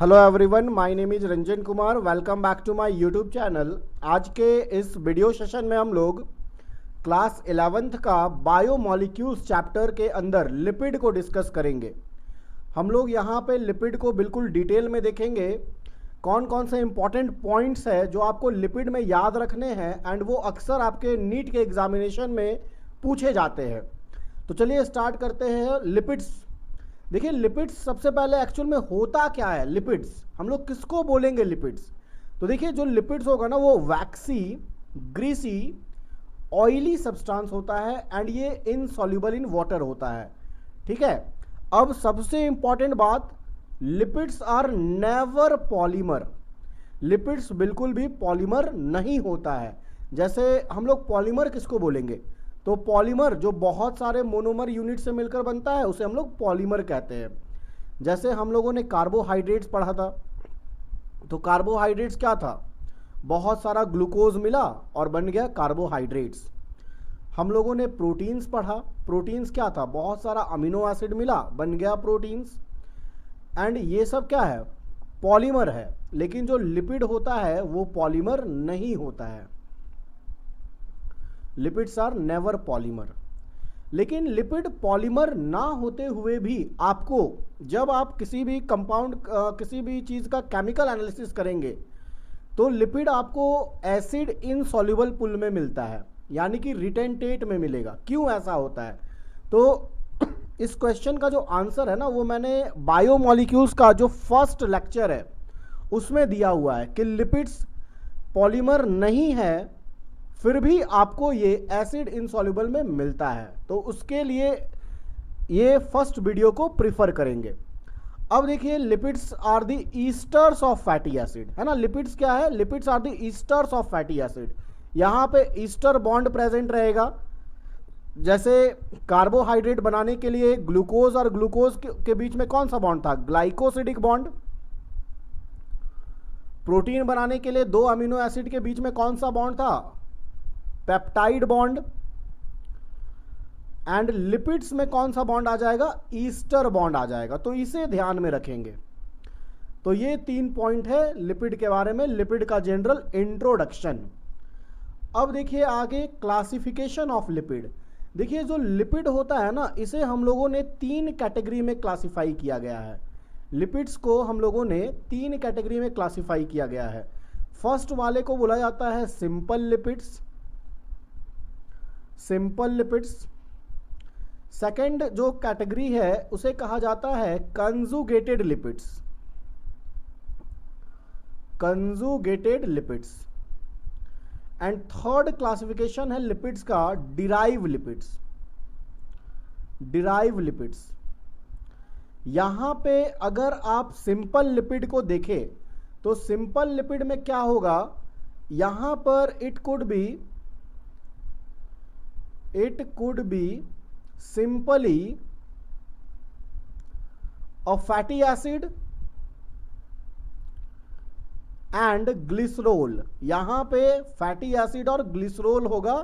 Hello everyone, my name is Ranjan Kumar. Welcome back to my YouTube channel. आज के इस video session में हम लोग क्लास 11th का बायोमॉलिक्यूल्स चैप्टर के अंदर लिपिड को डिस्कस करेंगे। हम लोग यहाँ पे लिपिड को बिल्कुल डिटेल में देखेंगे। कौन कौन से इंपॉर्टेंट पॉइंट्स है जो आपको लिपिड में याद रखने हैं एंड वो अक्सर आपके नीट के एग्जामिनेशन में पूछे जाते हैं। तो चलिए स्टार्ट करते हैं। लिपिड्स, देखिए लिपिड्स सबसे पहले एक्चुअल में होता क्या है। लिपिड्स हम लोग किसको बोलेंगे लिपिड्स? तो देखिए जो लिपिड्स होगा ना वो वैक्सी, ग्रीसी, ऑयली सब्सटेंस होता है एंड ये इनसॉल्युबल इन वाटर होता है। ठीक है, अब सबसे इंपॉर्टेंट बात, lipids are never polymer. Lipids बिल्कुल भी पॉलीमर नहीं होता है। जैसे हम लोग पॉलीमर किसको बोलेंगे? तो पॉलीमर जो बहुत सारे मोनोमर यूनिट से मिलकर बनता है उसे हम लोग पॉलीमर कहते हैं। जैसे हम लोगों ने कार्बोहाइड्रेट्स पढ़ा था, तो कार्बोहाइड्रेट्स क्या था? बहुत सारा ग्लूकोज मिला और बन गया कार्बोहाइड्रेट्स। हम लोगों ने प्रोटीन्स पढ़ा, प्रोटीन्स क्या था? बहुत सारा अमीनो एसिड मिला, बन गया प्रोटीन्स। एंड ये सब क्या है? पॉलीमर है। लेकिन जो लिपिड होता है वो पॉलीमर नहीं होता है। Lipids are never polymer. लेकिन लिपिड पॉलीमर ना होते हुए भी आपको जब आप किसी भी कंपाउंड किसी भी चीज़ का केमिकल एनालिसिस करेंगे तो लिपिड आपको एसिड इनसॉल्युबल पुल में मिलता है, यानी कि रिटेंटेट में मिलेगा। क्यों ऐसा होता है? तो इस क्वेश्चन का जो आंसर है ना वो मैंने बायोमॉलिक्यूल्स का जो फर्स्ट लेक्चर है उसमें दिया हुआ है कि लिपिड्स पॉलीमर नहीं है, फिर भी आपको ये एसिड इनसॉल्युबल में मिलता है। तो उसके लिए ये फर्स्ट वीडियो को प्रिफर करेंगे। अब देखिए lipids are the esters of fatty acid, है ना। लिपिड्स क्या है? Lipids are the esters of fatty acid. यहाँ पे ईस्टर बॉन्ड प्रेजेंट रहेगा। जैसे कार्बोहाइड्रेट बनाने के लिए ग्लूकोज और ग्लूकोज के बीच में कौन सा बॉन्ड था? Glycosidic bond. प्रोटीन बनाने के लिए दो अमीनो एसिड के बीच में कौन सा बॉन्ड था? Peptide bond. एंड लिपिड्स में कौन सा बॉन्ड आ जाएगा? ईस्टर बॉन्ड आ जाएगा। तो इसे ध्यान में रखेंगे। तो ये 3 पॉइंट है लिपिड के बारे में, लिपिड का जनरल इंट्रोडक्शन। अब देखिए आगे क्लासिफिकेशन ऑफ लिपिड। देखिए जो लिपिड होता है ना इसे हम लोगों ने 3 कैटेगरी में क्लासिफाई किया गया है। लिपिड्स को हम लोगों ने 3 कैटेगरी में क्लासिफाई किया गया है। फर्स्ट वाले को बोला जाता है simple lipids, simple lipids. Second जो कैटेगरी है उसे कहा जाता है conjugated lipids, conjugated lipids. And third classification है लिपिड्स का डिराइव लिपिड्स, डिराइव लिपिड्स। यहां पे अगर आप सिंपल लिपिड को देखें तो सिंपल लिपिड में क्या होगा? यहां पर it could be simply a fatty acid and glycerol। यहां पे फैटी एसिड और ग्लिसरोल होगा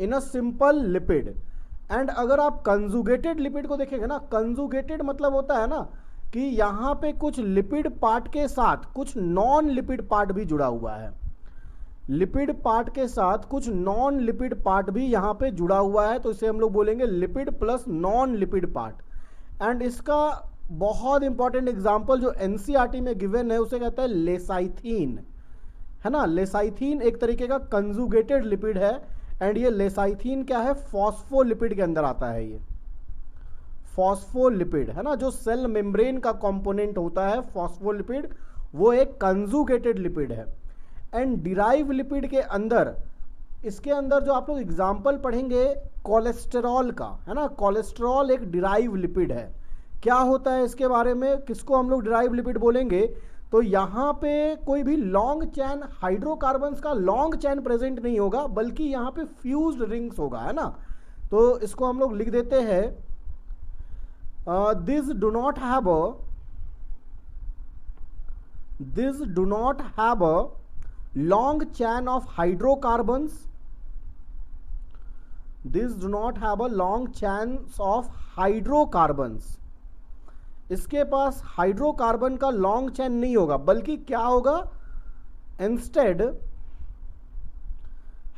इन अ सिंपल लिपिड। एंड अगर आप कंजुगेटेड लिपिड को देखेंगे ना, कंजुगेटेड मतलब होता है ना कि यहां पे कुछ लिपिड पार्ट के साथ कुछ नॉन लिपिड पार्ट भी जुड़ा हुआ है। लिपिड पार्ट के साथ कुछ नॉन लिपिड पार्ट भी यहाँ पे जुड़ा हुआ है, तो इसे हम लोग बोलेंगे lipid plus non lipid part. And इसका बहुत इंपॉर्टेंट एग्जांपल जो एनसीईआरटी में गिवन है उसे कहता है लेसाइथीन, है ना। लेसाइथीन एक तरीके का कंजुगेटेड लिपिड है। एंड ये लेसाइथीन क्या है? फॉस्फोलिपिड के अंदर आता है। ये फॉस्फोलिपिड है ना, जो सेल मेम्ब्रेन का कंपोनेंट होता है फॉस्फोलिपिड, वो एक कंजुगेटेड लिपिड है। एंड डिराइव लिपिड के अंदर, इसके अंदर जो आप लोग एग्जाम्पल पढ़ेंगे कोलेस्टेरॉल का, है ना। कोलेस्टेरॉल एक डिराइव लिपिड है। क्या होता है इसके बारे में, किसको हम लोग डिराइव लिपिड बोलेंगे? तो यहाँ पे कोई भी लॉन्ग चैन हाइड्रोकार्बन्स का लॉन्ग चैन प्रेजेंट नहीं होगा, बल्कि यहाँ पे फ्यूज्ड रिंग्स होगा, है ना। तो इसको हम लोग लिख देते हैं this do not have a long chain of hydrocarbons, these do not have a long chains of hydrocarbons इसके पास हाइड्रोकार्बन का लॉन्ग चेन नहीं होगा, बल्कि क्या होगा, इंस्टेड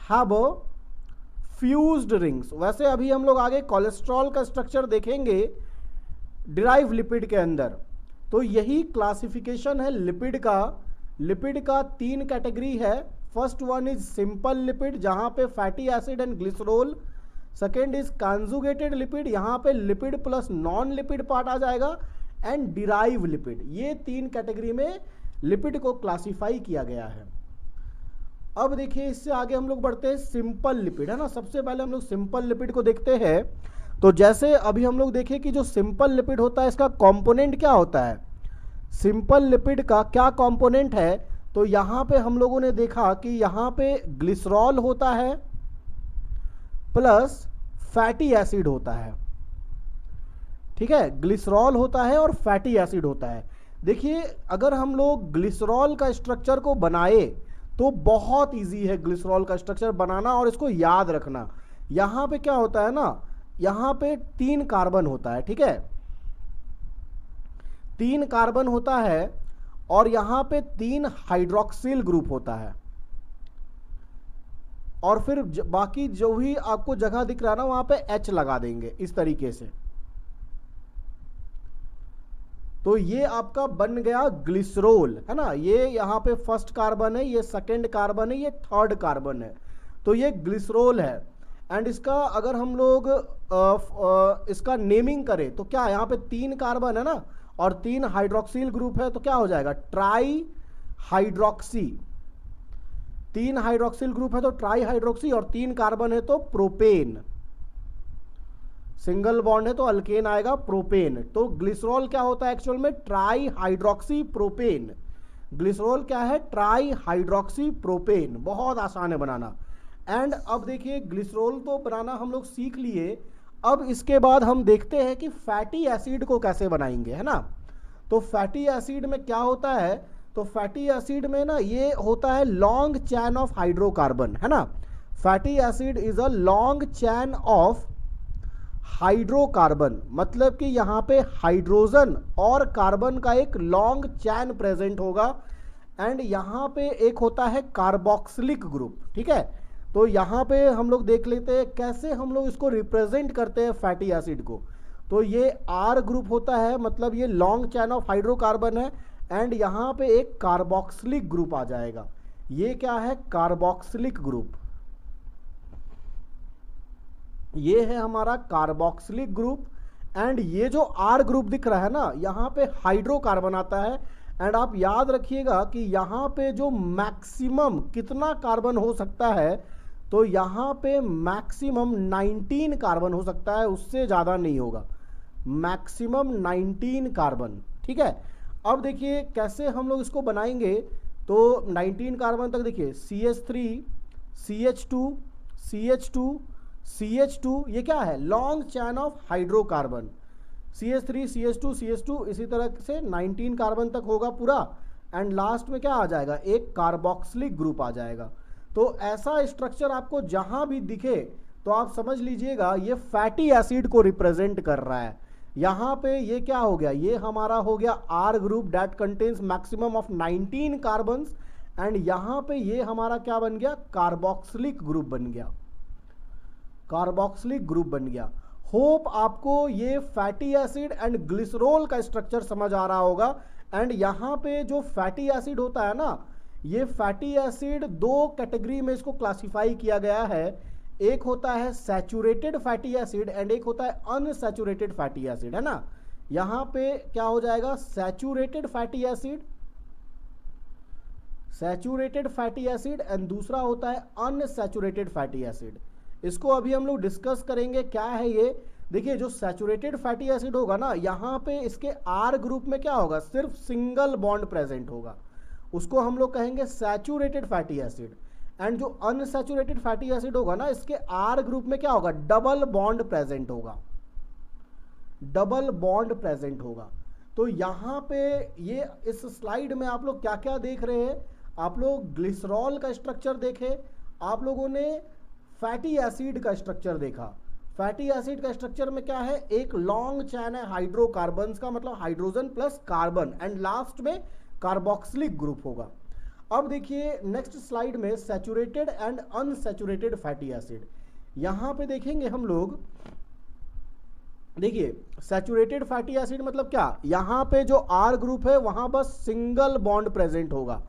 हैव फ्यूज्ड रिंग्स। वैसे अभी हम लोग आगे कोलेस्ट्रॉल का स्ट्रक्चर देखेंगे डिराइव लिपिड के अंदर, तो यही क्लासिफिकेशन है लिपिड का। लिपिड का 3 कैटेगरी है। First one is simple lipid, जहां पे fatty acid and glycerol. Second is conjugated lipid, यहां पे lipid plus non lipid part आ जाएगा, एंड डिराइव लिपिड। ये 3 कैटेगरी में लिपिड को क्लासिफाई किया गया है। अब देखिए इससे आगे हम लोग बढ़ते हैं सिंपल लिपिड, है ना। सबसे पहले हम लोग सिंपल लिपिड को देखते हैं। तो जैसे अभी हम लोग देखें कि जो सिंपल लिपिड होता है इसका कंपोनेंट क्या होता है। सिंपल लिपिड का क्या कंपोनेंट है, तो यहां पे हम लोगों ने देखा कि यहां पे ग्लिसरॉल होता है प्लस फैटी एसिड होता है, ठीक है। ग्लिसरॉल होता है और फैटी एसिड होता है। देखिए अगर हम लोग ग्लिसरॉल का स्ट्रक्चर को बनाए तो बहुत इजी है ग्लिसरॉल का स्ट्रक्चर बनाना और इसको याद रखना। यहां पे क्या होता है ना, यहां पे 3 कार्बन होता है, ठीक है, 3 कार्बन होता है और यहां पे 3 हाइड्रोक्सिल ग्रुप होता है, और फिर बाकी जो भी आपको जगह दिख रहा है ना वहां पे H लगा देंगे इस तरीके से। तो ये आपका बन गया ग्लिसरॉल, है ना। ये यहां पे फर्स्ट कार्बन है, ये सेकंड कार्बन है, ये थर्ड कार्बन है, तो ये ग्लिसरॉल है। एंड इसका अगर हम लोग इसका नेमिंग करें तो क्या, यहाँ पे 3 कार्बन है ना और 3 हाइड्रोक्सिल ग्रुप है, तो क्या हो जाएगा, ट्राई हाइड्रोक्सी। 3 हाइड्रोक्सिल ग्रुप है तो ट्राई हाइड्रोक्सी, और 3 कार्बन है तो प्रोपेन। सिंगल बॉन्ड है तो अल्केन आएगा, प्रोपेन। तो ग्लिसरॉल क्या होता है एक्चुअल में, ट्राई हाइड्रोक्सी प्रोपेन। ग्लिसरॉल क्या है, ट्राई हाइड्रोक्सी प्रोपेन। बहुत आसान है बनाना। एंड अब देखिए ग्लिसरॉल तो बनाना हम लोग सीख लिए। अब इसके बाद हम देखते हैं कि फैटी एसिड को कैसे बनाएंगे, है ना। तो फैटी एसिड में क्या होता है, तो फैटी एसिड में ना ये होता है लॉन्ग चैन ऑफ हाइड्रोकार्बन, है ना। Fatty acid is a long chain of hydrocarbon, मतलब कि यहां पे हाइड्रोजन और कार्बन का एक लॉन्ग चैन प्रेजेंट होगा। एंड यहां पे एक होता है कार्बोक्सिलिक ग्रुप, ठीक है। तो यहां पे हम लोग देख लेते हैं कैसे हम लोग इसको रिप्रेजेंट करते हैं फैटी एसिड को। तो ये R ग्रुप होता है, मतलब ये लॉन्ग चैन ऑफ हाइड्रोकार्बन है, एंड यहां पे एक कार्बोक्सिलिक ग्रुप आ जाएगा। ये क्या है, कार्बोक्सिलिक ग्रुप। ये है हमारा कार्बोक्सिलिक ग्रुप। एंड ये जो R ग्रुप दिख रहा है ना, यहां पे हाइड्रोकार्बन आता है। एंड आप याद रखिएगा कि यहां पे जो मैक्सिमम कितना कार्बन हो सकता है, तो यहां पे मैक्सिमम 19 कार्बन हो सकता है, उससे ज्यादा नहीं होगा। मैक्सिमम 19 कार्बन, ठीक है। अब देखिए कैसे हम लोग इसको बनाएंगे। तो 19 कार्बन तक देखिए CH3 CH2 CH2 CH2, ये क्या है, long chain of hydrocarbon. CH3 CH2 CH2 इसी तरह से 19 कार्बन तक होगा पूरा। एंड लास्ट में क्या आ जाएगा, एक कार्बोक्सिलिक ग्रुप आ जाएगा। तो ऐसा स्ट्रक्चर आपको जहां भी दिखे तो आप समझ लीजिएगा ये फैटी एसिड को रिप्रेजेंट कर रहा है। यहां पे ये क्या हो गया, ये हमारा हो गया R group that contains maximum of 19 carbons. And यहां पे ये हमारा क्या बन गया, कार्बोक्सिलिक ग्रुप बन गया, कार्बोक्सिलिक ग्रुप बन गया। होप आपको ये फैटी एसिड एंड ग्लिसरॉल का स्ट्रक्चर समझ आ रहा होगा। एंड यहां पे जो फैटी एसिड होता है ना, ये फैटी एसिड 2 कैटेगरी में इसको क्लासिफाई किया गया है। एक होता है सैचुरेटेड फैटी एसिड एंड एक होता है अनसैचुरेटेड फैटी एसिड, है ना। यहां पे क्या हो जाएगा, saturated fatty acid, saturated fatty acid, and दूसरा होता है अनसैचुरेटेड फैटी एसिड। इसको अभी हम लोग डिस्कस करेंगे क्या है ये। देखिए जो सैचुरेटेड फैटी एसिड होगा ना, यहाँ पे इसके R ग्रुप में क्या होगा, सिर्फ सिंगल बॉन्ड प्रेजेंट होगा, उसको हम लोग कहेंगे सैचुरेटेड फैटी एसिड। एंड जो अनसैचुरेटेड फैटी एसिड होगा ना, इसके R ग्रुप में क्या होगा, डबल बॉन्ड प्रेजेंट होगा, डबल बॉन्ड प्रेजेंट होगा। तो यहाँ पे ये इस स्लाइड में आप लोग क्या क्या देख रहे हैं, आप लोग ग्लिसरॉल का स्ट्रक्चर देखे, आप लोगों ने फैटी एसिड का स्ट्रक्चर देखा। फैटी एसिड का स्ट्रक्चर में क्या है, एक लॉन्ग चैन है हाइड्रोकार्बन्स का, मतलब hydrogen plus carbon, and last में कार्बोक्सिलिक ग्रुप होगा। अब देखिए नेक्स्ट स्लाइड में saturated and unsaturated fatty acid, यहां पे देखेंगे हम लोग। देखिए सैचुरेटेड फैटी एसिड मतलब क्या, यहां पे जो आर ग्रुप है वहां बस सिंगल बॉन्ड प्रेजेंट होगा,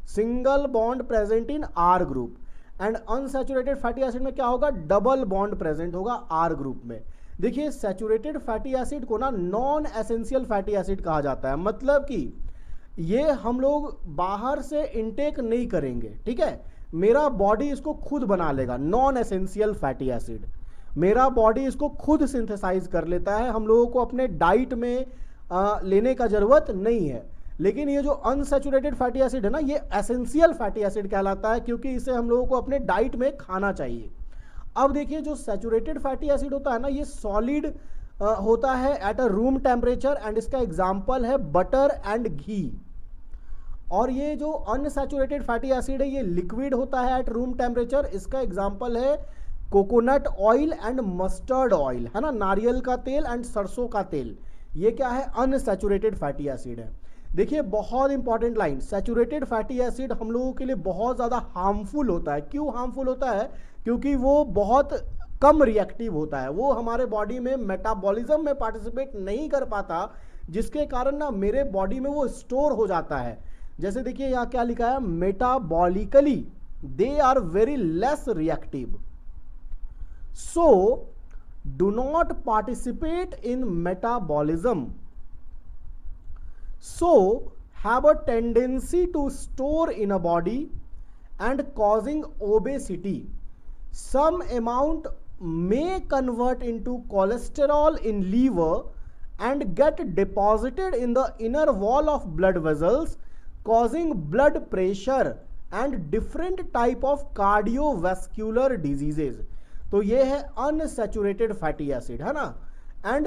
single bond present in are group. And unsaturated fatty acid में क्या होगा, डबल बॉन्ड प्रेजेंट होगा आर ग्रुप में। देखिए सैचुरेटेड फैटी एसिड को ना नॉन एसेंशियल फैटी एसिड कहा जाता है, मतलब कि ये हम लोग बाहर से इनटेक नहीं करेंगे, ठीक है, मेरा बॉडी इसको खुद बना लेगा। नॉन एसेंशियल फैटी एसिड मेरा बॉडी इसको खुद सिंथेसाइज कर लेता है, हम लोगों को अपने डाइट में लेने का जरूरत नहीं है। लेकिन ये जो अनसैचुरेटेड फैटी एसिड है ना, ये एसेंशियल फैटी एसिड कहलाता है, क्योंकि इसे हम लोगों को अपने डाइट में खाना चाहिए। अब देखिए जो सैचुरेटेड फैटी एसिड होता है ना, ये सॉलिड होता है at a room temperature, and इसका एग्जाम्पल है बटर एंड घी। और ये जो अनसैचुरेटेड फैटी एसिड है ये लिक्विड होता है एट रूम टेम्परेचर, इसका एग्जाम्पल है coconut oil and mustard oil, है ना, नारियल का तेल एंड सरसों का तेल। ये क्या है, अनसैचुरेटेड फैटी एसिड है। देखिए बहुत important line, saturated fatty acid हम लोगों के लिए बहुत ज़्यादा हार्मफुल होता है। क्यों हार्मफुल होता है, क्योंकि वो बहुत कम रिएक्टिव होता है, वो हमारे बॉडी में मेटाबॉलिज्म में पार्टिसिपेट नहीं कर पाता, जिसके कारण ना मेरे बॉडी में वो स्टोर हो जाता है। जैसे देखिए यहाँ क्या लिखा है, metabolically they are very less reactive, so do not participate in metabolism, so have a tendency to store in a body and causing obesity. Some amount may convert into cholesterol in liver and get deposited in the inner wall of blood vessels, causing blood pressure and different type of cardiovascular diseases. तो ये है unsaturated fatty acid, है ना, and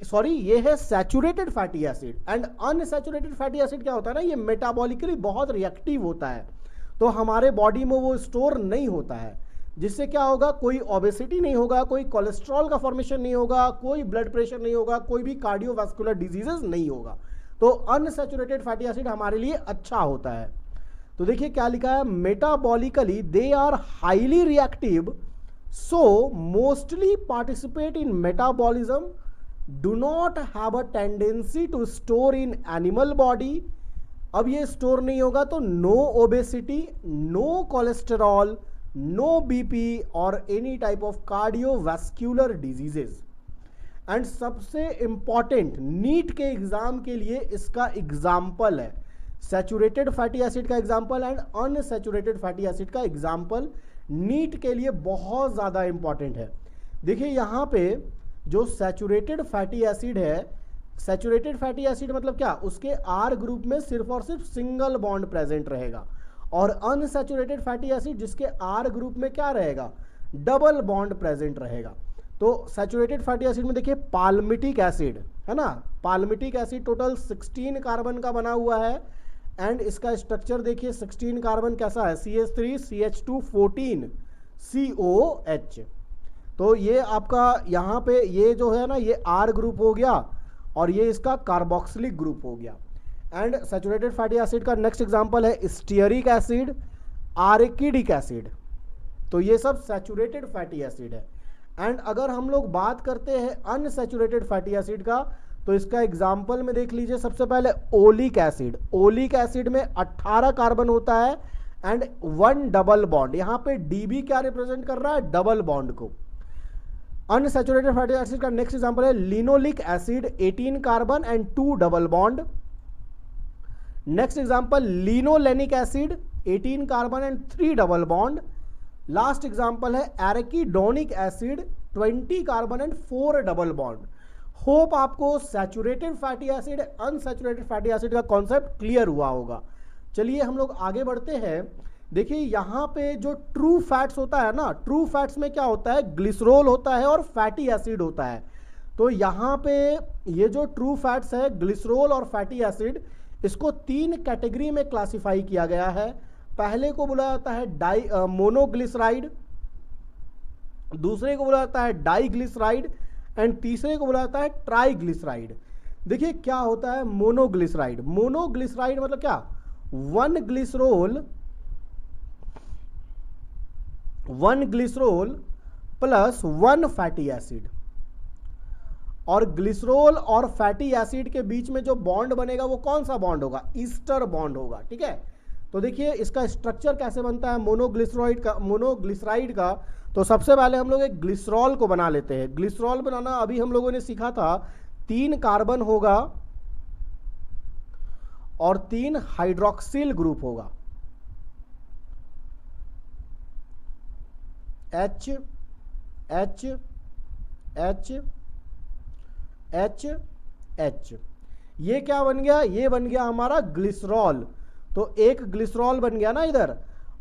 sorry ये है saturated fatty acid. And unsaturated fatty acid क्या होता है ना, ये मेटाबॉलिकली बहुत रिएक्टिव होता है, तो हमारे बॉडी में वो स्टोर नहीं होता है, जिससे क्या होगा, कोई ओबेसिटी नहीं होगा, कोई कोलेस्ट्रॉल का फॉर्मेशन नहीं होगा, कोई ब्लड प्रेशर नहीं होगा, कोई भी कार्डियोवास्कुलर डिजीजेस नहीं होगा। तो अनसैचुरेटेड फैटी एसिड हमारे लिए अच्छा होता है। तो देखिए क्या लिखा है, metabolically they are highly reactive, so mostly participate in metabolism, do not have a tendency to store in animal body। अब ये स्टोर नहीं होगा तो no obesity, no cholesterol, no BP और any type of cardiovascular diseases. And सबसे important NEET के exam के लिए इसका एग्जाम्पल है, सैचुरेटेड फैटी एसिड का example and unsaturated fatty acid का एग्जाम्पल नीट के लिए बहुत ज़्यादा इंपॉर्टेंट है। देखिए यहाँ पे जो सैचुरेटेड फैटी एसिड है, सैचुरेटेड फैटी एसिड मतलब क्या, उसके आर ग्रुप में सिर्फ और सिर्फ सिंगल बॉन्ड प्रेजेंट रहेगा, और अनसैचुरेटेड फैटी एसिड जिसके आर ग्रुप में क्या रहेगा, डबल बॉन्ड प्रेजेंट रहेगा। तो सैचुरेटेड फैटी एसिड में देखिए पाल्मिटिक एसिड है ना, पाल्मिटिक एसिड टोटल 16 कार्बन का बना हुआ है, एंड इसका स्ट्रक्चर देखिए 16 कार्बन कैसा है, CH3 CH2 14 COH। तो ये आपका यहाँ पे ये जो है ना, ये R ग्रुप हो गया और ये इसका कार्बोक्सिलिक ग्रुप हो गया। एंड सैचुरेटेड फैटी एसिड का नेक्स्ट एग्जांपल है स्टीयरिक एसिड, आर्किडिक एसिड। तो ये सब सैचुरेटेड फैटी एसिड है। एंड अगर हम लोग बात करते हैं अनसैचुरेटेड फैटी एसिड का, तो इसका एग्जाम्पल में देख लीजिए, सबसे पहले ओलिक एसिड। ओलिक एसिड में 18 कार्बन होता है एंड 1 डबल बॉन्ड, यहाँ पे डीबी क्या रिप्रेजेंट कर रहा है, डबल बॉन्ड को। अनसैचुरेटेड फैटी एसिड का नेक्स्ट एग्जाम्पल है linoleic acid, 18 carbon and 2 double bond. Next example linolenic acid, 18 carbon and 3 double bond. Last example है arachidonic acid, 20 carbon and 4 double bond. Hope आपको saturated fatty acid, unsaturated fatty acid का concept clear हुआ होगा। चलिए हम लोग आगे बढ़ते हैं। देखिए यहाँ पे जो ट्रू फैट्स होता है ना, ट्रू फैट्स में क्या होता है, ग्लिसरॉल होता है और फैटी एसिड होता है। तो यहाँ पे ये जो ट्रू फैट्स है, ग्लिसरॉल और फैटी एसिड, इसको 3 कैटेगरी में क्लासिफाई किया गया है। पहले को बोला जाता है मोनोग्लिसराइड, दूसरे को बोला जाता है डाइग्लिसराइड एंड तीसरे को बोला जाता है ट्राइग्लिसराइड। देखिए क्या होता है मोनोग्लिसराइड। मोनोग्लिसराइड मतलब क्या, one glycerol plus one fatty acid. और ग्लिसरोल और फैटी एसिड के बीच में जो बॉन्ड बनेगा वो कौन सा बॉन्ड होगा, ईस्टर बॉन्ड होगा। ठीक है, तो देखिए इसका स्ट्रक्चर कैसे बनता है मोनोग्लिसराइड का। तो सबसे पहले हम लोग एक ग्लिसरॉल को बना लेते हैं। ग्लिसरॉल बनाना अभी हम लोगों ने सीखा था, 3 कार्बन होगा और 3 हाइड्रोक्सिल ग्रुप होगा, H H H H H। ये क्या बन गया, ये बन गया हमारा ग्लिसरॉल। तो एक ग्लिसरॉल बन गया ना इधर।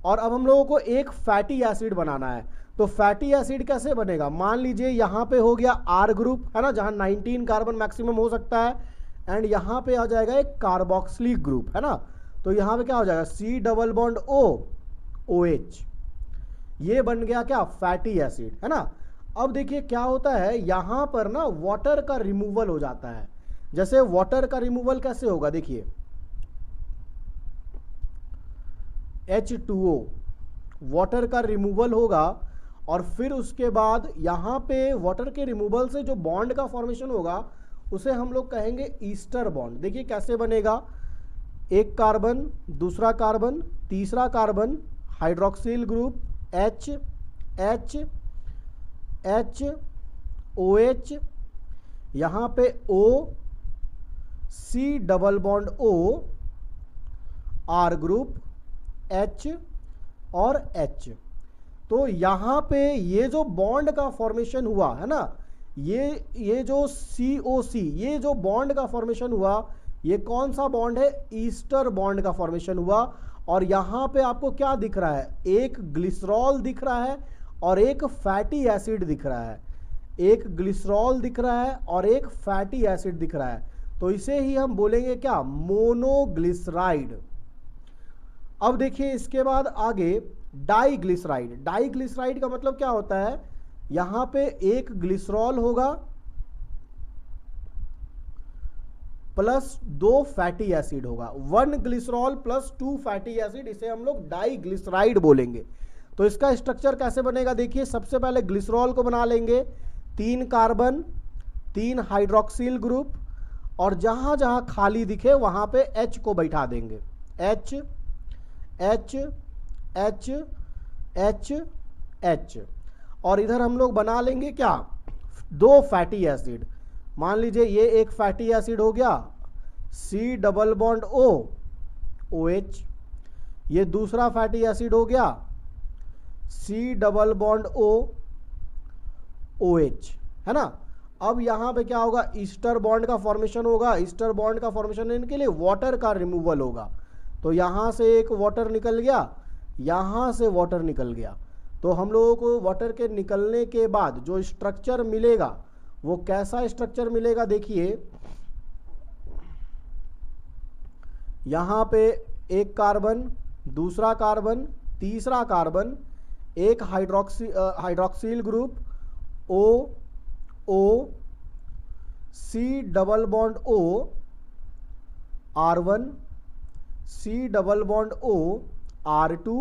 और अब हम लोगों को एक फैटी एसिड बनाना है। तो फैटी एसिड कैसे बनेगा, मान लीजिए यहां पे हो गया R ग्रुप है ना, जहां 19 कार्बन मैक्सिमम हो सकता है, एंड यहां पे आ जाएगा एक कार्बोक्सिलिक ग्रुप है ना। तो यहां पे क्या हो जाएगा C double bond O OH। ये बन गया क्या, फैटी एसिड है ना। अब देखिए क्या होता है, यहां पर ना वाटर का रिमूवल हो जाता है। जैसे वाटर का रिमूवल कैसे होगा, देखिए H2O, वाटर का रिमूवल होगा और फिर उसके बाद यहां पे वाटर के रिमूवल से जो बॉन्ड का फॉर्मेशन होगा उसे हम लोग कहेंगे ईस्टर बॉन्ड। देखिए कैसे बनेगा, एक कार्बन, दूसरा कार्बन, तीसरा carbon, hydroxyl group H H H OH, यहां पे O C double bond O, R group H और H। तो यहां पे ये जो बॉन्ड का फॉर्मेशन हुआ है ना, ये जो COC, ये जो बॉन्ड का फॉर्मेशन हुआ, ये कौन सा बॉन्ड है, ईस्टर बॉन्ड का फॉर्मेशन हुआ। और यहां पे आपको क्या दिख रहा है, एक ग्लिसरॉल दिख रहा है और एक फैटी एसिड दिख रहा है। एक ग्लिसरॉल दिख रहा है और एक फैटी एसिड दिख रहा है। तो इसे ही हम बोलेंगे क्या, मोनोग्लिसराइड। अब देखिए इसके बाद आगे डाइग्लिसराइड। डाइग्लिसराइड का मतलब क्या होता है, यहां पे एक ग्लिसरॉल होगा प्लस 2 फैटी एसिड होगा, 1 ग्लिसरॉल प्लस 2 फैटी एसिड, इसे हम लोग डाइग्लिसराइड बोलेंगे। तो इसका स्ट्रक्चर कैसे बनेगा, देखिए सबसे पहले ग्लिसरॉल को बना लेंगे, 3 कार्बन, 3 हाइड्रोक्सिल ग्रुप, और जहां जहां खाली दिखे वहां पे H को बैठा देंगे, H H H H H। और इधर हम लोग बना लेंगे क्या, 2 फैटी एसिड। मान लीजिए ये एक फैटी एसिड हो गया C double bond O OH, ये दूसरा फैटी एसिड हो गया C double bond O OH है ना। अब यहां पे क्या होगा, ईस्टर बॉन्ड का फॉर्मेशन होगा। ईस्टर बॉन्ड का फॉर्मेशन के लिए वाटर का रिमूवल होगा। तो यहां से एक वाटर निकल गया, यहां से वाटर निकल गया। तो हम लोगों को वाटर के निकलने के बाद जो स्ट्रक्चर मिलेगा वो कैसा स्ट्रक्चर मिलेगा, देखिए यहां पे एक कार्बन, दूसरा कार्बन, तीसरा कार्बन, एक hydroxyl group O O C double bond O R1 C double bond O R2,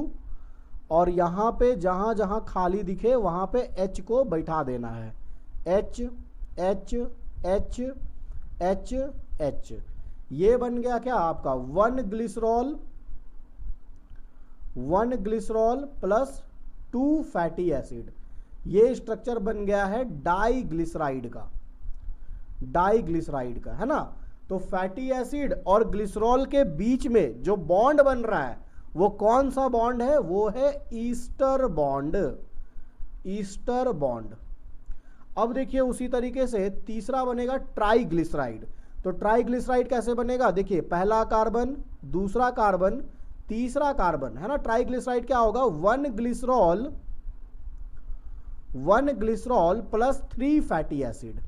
और यहां पे जहां जहां खाली दिखे वहां पे H को बैठा देना है, H H H H H। ये बन गया क्या आपका 1 ग्लिसरॉल प्लस 2 फैटी एसिड। ये स्ट्रक्चर बन गया है डाइग्लिसराइड का है ना। तो फैटी एसिड और ग्लिसरॉल के बीच में जो बॉन्ड बन रहा है वो कौन सा बॉन्ड है, वो है ईस्टर बॉन्ड। अब देखिए उसी तरीके से तीसरा बनेगा ट्राइग्लिसराइड। तो ट्राइग्लिसराइड कैसे बनेगा, देखिए पहला कार्बन, दूसरा कार्बन, तीसरा कार्बन है ना। ट्राइग्लिसराइड क्या होगा, 1 ग्लिसरॉल प्लस 3 फैटी एसिड।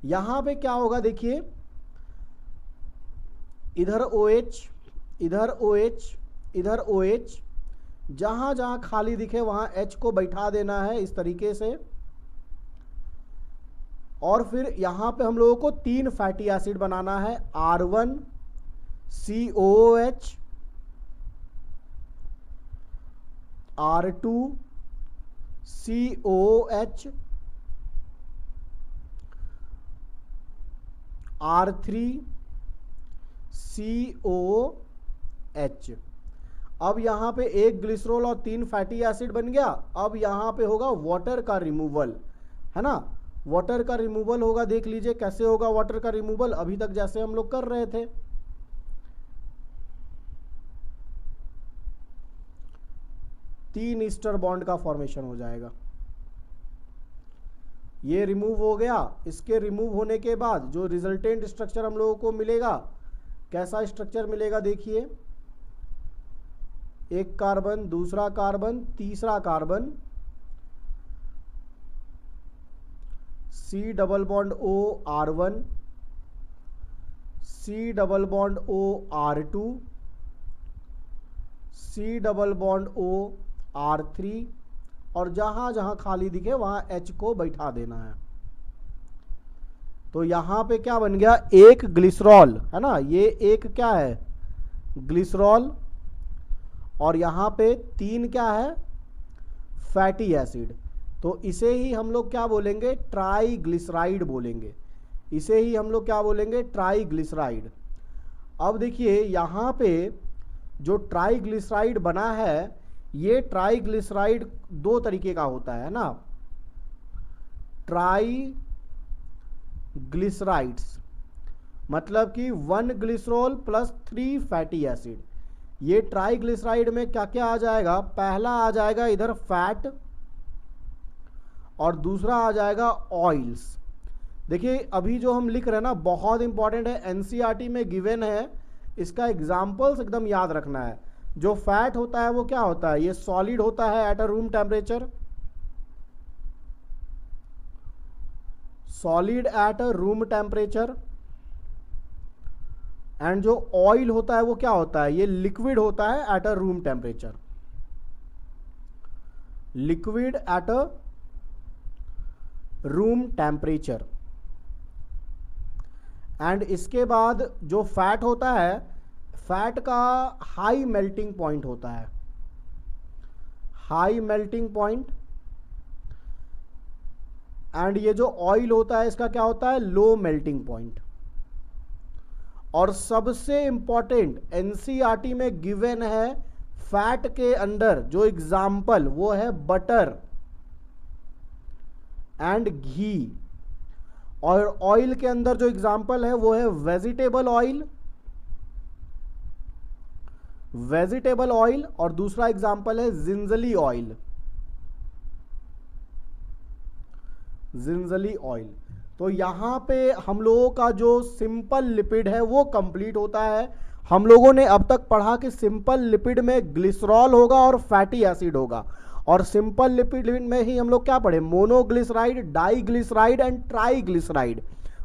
यहां पे क्या होगा, देखिए इधर OH, इधर OH, इधर OH, जहां जहां खाली दिखे वहां H को बैठा देना है इस तरीके से। और फिर यहां पे हम लोगों को 3 फैटी एसिड बनाना है, R1 COOH, R2 COOH, R3 COOH। अब यहां पे एक ग्लिसरॉल और 3 फैटी एसिड बन गया। अब यहां पे होगा वाटर का रिमूवल, है ना। वाटर का रिमूवल होगा, देख लीजिए कैसे होगा वाटर का रिमूवल, अभी तक जैसे हम लोग कर रहे थे। तीन ईस्टर बॉन्ड का फॉर्मेशन हो जाएगा। ये रिमूव हो गया। इसके रिमूव होने के बाद जो रिजल्टेंट स्ट्रक्चर हम लोगों को मिलेगा, कैसा स्ट्रक्चर मिलेगा देखिए, एक कार्बन, दूसरा कार्बन, तीसरा carbon, C double bond O R1, C double bond O R2, C double bond O R3, और जहां जहां खाली दिखे वहां H को बैठा देना है। तो यहां पे क्या बन गया, एक ग्लिसरॉल, है ना, ये एक क्या है ग्लिसरॉल, और यहां पे 3 क्या है फैटी एसिड। तो इसे ही हम लोग क्या बोलेंगे, ट्राईग्लिसराइड बोलेंगे। इसे ही हम लोग क्या बोलेंगे, ट्राईग्लिसराइड। अब देखिए यहां पे जो ट्राईग्लिसराइड बना है, ये ट्राईग्लिसराइड 2 तरीके का होता है ना, ट्राईग्लिसराइड्स मतलब कि 1 ग्लिसरॉल प्लस 3 फैटी एसिड। ये ट्राईग्लिसराइड में क्या क्या आ जाएगा, पहला आ जाएगा इधर फैट, और दूसरा आ जाएगा ऑयल्स। देखिए अभी जो हम लिख रहे हैं ना, बहुत इंपॉर्टेंट है, एनसीईआरटी में गिवन है, इसका एग्जाम्पल्स एकदम याद रखना है। जो फैट होता है वो क्या होता है, ये सॉलिड होता है at a room temperature, solid at a room temperature. And जो ऑयल होता है वो क्या होता है, ये लिक्विड होता है at a room temperature, liquid at a room temperature. And इसके बाद जो फैट होता है, फैट का हाई मेल्टिंग पॉइंट होता है, हाई मेल्टिंग पॉइंट। एंड ये जो ऑयल होता है इसका क्या होता है, लो मेल्टिंग पॉइंट। और सबसे इंपॉर्टेंट एनसीईआरटी में गिवन है फैट के अंदर जो एग्जाम्पल, वो है बटर एंड घी, और ऑयल के अंदर जो एग्जाम्पल है वो है वेजिटेबल ऑयल, वेजिटेबल ऑयल, और दूसरा एग्जाम्पल है जिंजली ऑयल, जिंजली ऑयल। तो यहां पे हम लोगों का जो सिंपल लिपिड है वो कंप्लीट होता है। हम लोगों ने अब तक पढ़ा कि सिंपल लिपिड में ग्लिसरॉल होगा और फैटी एसिड होगा, और सिंपल लिपिड में ही हम लोग क्या पढ़े, मोनोग्लिसराइड, डाईग्लिसराइड एंड ट्राईग्लिसराइड।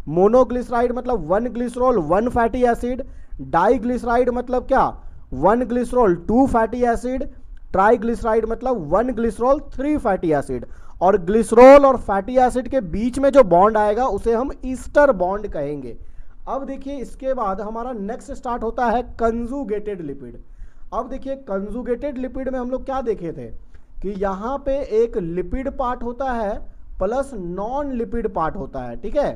मोनोग्लिसराइड मतलब 1 ग्लिसरॉल 1 फैटी एसिड, डाईग्लिसराइड मतलब क्या 1 ग्लिसरॉल 2 फैटी एसिड, ट्राईग्लिसराइड मतलब 1 ग्लिसरॉल 3 फैटी एसिड। और ग्लिसरॉल और फैटी एसिड के बीच में जो बॉन्ड आएगा उसे हम ईस्टर बॉन्ड कहेंगे। अब देखिए इसके बाद हमारा नेक्स्ट स्टार्ट होता है कंजुगेटेड लिपिड। अब देखिए कंजुगेटेड लिपिड में हम लोग क्या देखे थे कि यहाँ पे एक लिपिड पार्ट होता है प्लस नॉन लिपिड पार्ट होता है, ठीक है।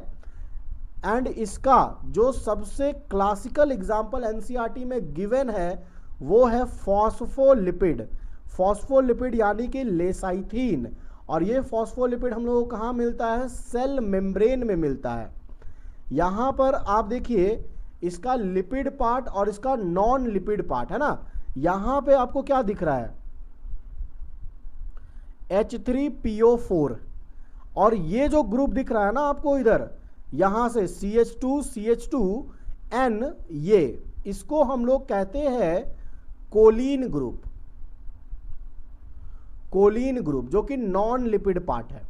एंड इसका जो सबसे क्लासिकल एग्जांपल एनसीईआरटी में गिवन है वो है फॉस्फोलिपिड। फॉस्फोलिपिड यानी कि लेसाइथीन। और ये फॉस्फोलिपिड हम लोगों को कहाँ मिलता है, सेल मेम्ब्रेन में मिलता है। यहाँ पर आप देखिए इसका लिपिड पार्ट और इसका नॉन लिपिड पार्ट है ना। यहाँ पे आपको क्या दिख रहा है, H3PO4, और ये जो ग्रुप दिख रहा है ना आपको इधर, यहां से CH2CH2N, ये इसको हम लोग कहते हैं कोलिन ग्रुप। कोलिन ग्रुप जो कि नॉन लिपिड पार्ट है।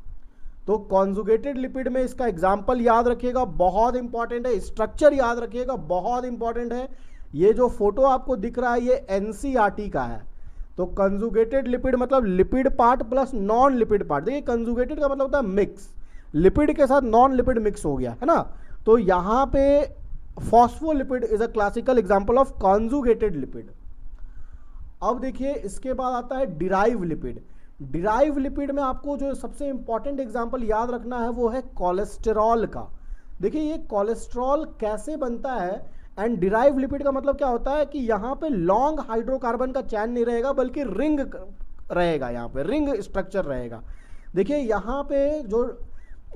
तो कॉन्जुगेटेड लिपिड में इसका एग्जाम्पल याद रखिएगा, बहुत इंपॉर्टेंट है। स्ट्रक्चर याद रखिएगा, बहुत इंपॉर्टेंट है। ये जो फोटो आपको दिख रहा है ये एनसीईआरटी का है। तो कंजुगेटेड लिपिड मतलब lipid part plus non lipid part. देखिए कंजुगेटेड का मतलब होता है मिक्स, लिपिड के साथ नॉन लिपिड मिक्स हो गया है ना। तो यहाँ पे phospholipid is a classical example of conjugated lipid. अब देखिए इसके बाद आता है डिराइव लिपिड। डिराइव लिपिड में आपको जो सबसे इंपॉर्टेंट एग्जांपल याद रखना है वो है कोलेस्टेरॉल का। देखिए ये कोलेस्ट्रॉल कैसे बनता है, एंड डिराइव लिपिड का मतलब क्या होता है कि यहाँ पे लॉन्ग हाइड्रोकार्बन का चैन नहीं रहेगा बल्कि रिंग रहेगा, यहाँ पे रिंग स्ट्रक्चर रहेगा। देखिए यहाँ पे जो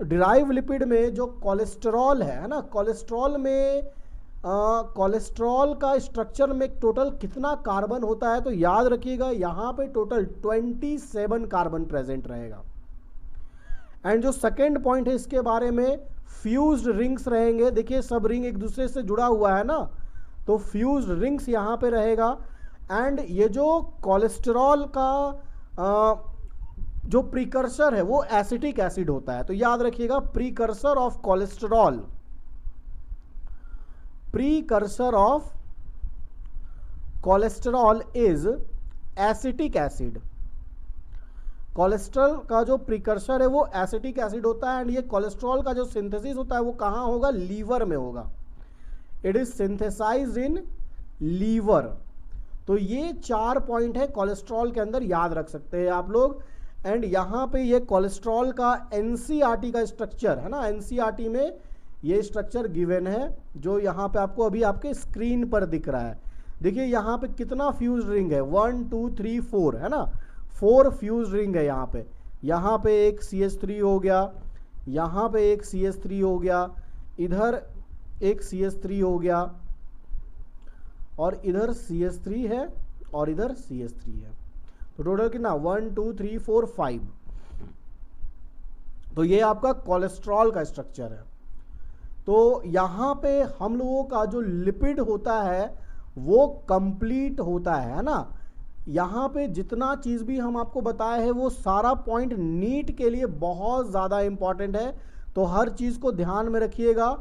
डिराइव लिपिड में जो कोलेस्ट्रॉल है ना, कोलेस्ट्रॉल में कोलेस्ट्रॉल का स्ट्रक्चर में टोटल कितना कार्बन होता है, तो याद रखिएगा यहाँ पे टोटल 27 कार्बन प्रेजेंट रहेगा। एंड जो सेकेंड पॉइंट है इसके बारे में, फ्यूज्ड रिंग्स रहेंगे। देखिए सब रिंग एक दूसरे से जुड़ा हुआ है ना, तो फ्यूज्ड रिंग्स यहाँ पे रहेगा। एंड ये जो कोलेस्ट्रॉल का जो प्रीकर्सर है वो एसिटिक एसिड होता है, तो याद रखिएगा precursor of cholesterol, precursor of cholesterol is acetic acid. Cholesterol का जो प्रीकर्सर है वो एसिटिक एसिड होता है, एंड ये कोलेस्ट्रॉल का जो सिंथेसिस होता है वो कहाँ होगा, लीवर में होगा। It is synthesized in liver. तो ये 4 पॉइंट है कोलेस्ट्रॉल के अंदर, याद रख सकते हैं आप लोग। एंड यहाँ पे ये कोलेस्ट्रॉल का एनसीईआरटी का स्ट्रक्चर है ना, एनसीईआरटी में ये स्ट्रक्चर गिवन है जो यहाँ पे आपको अभी आपके स्क्रीन पर दिख रहा है। देखिए यहाँ पे कितना फ्यूज रिंग है, 1 2 3 4 है ना, 4 फ्यूज रिंग है यहाँ पे। यहाँ पे एक CH3 हो गया, यहाँ पे एक CH3 हो गया, इधर एक CH3 हो गया, और इधर CH3 है और इधर CH3 है। तो टोटल कितना 1 2 3 4 5। तो ये आपका कोलेस्ट्रॉल का स्ट्रक्चर है। तो यहाँ पे हम लोगों का जो लिपिड होता है वो कंप्लीट होता है ना। यहाँ पे जितना चीज़ भी हम आपको बताए हैं वो सारा पॉइंट नीट के लिए बहुत ज़्यादा इंपॉर्टेंट है, तो हर चीज़ को ध्यान में रखिएगा।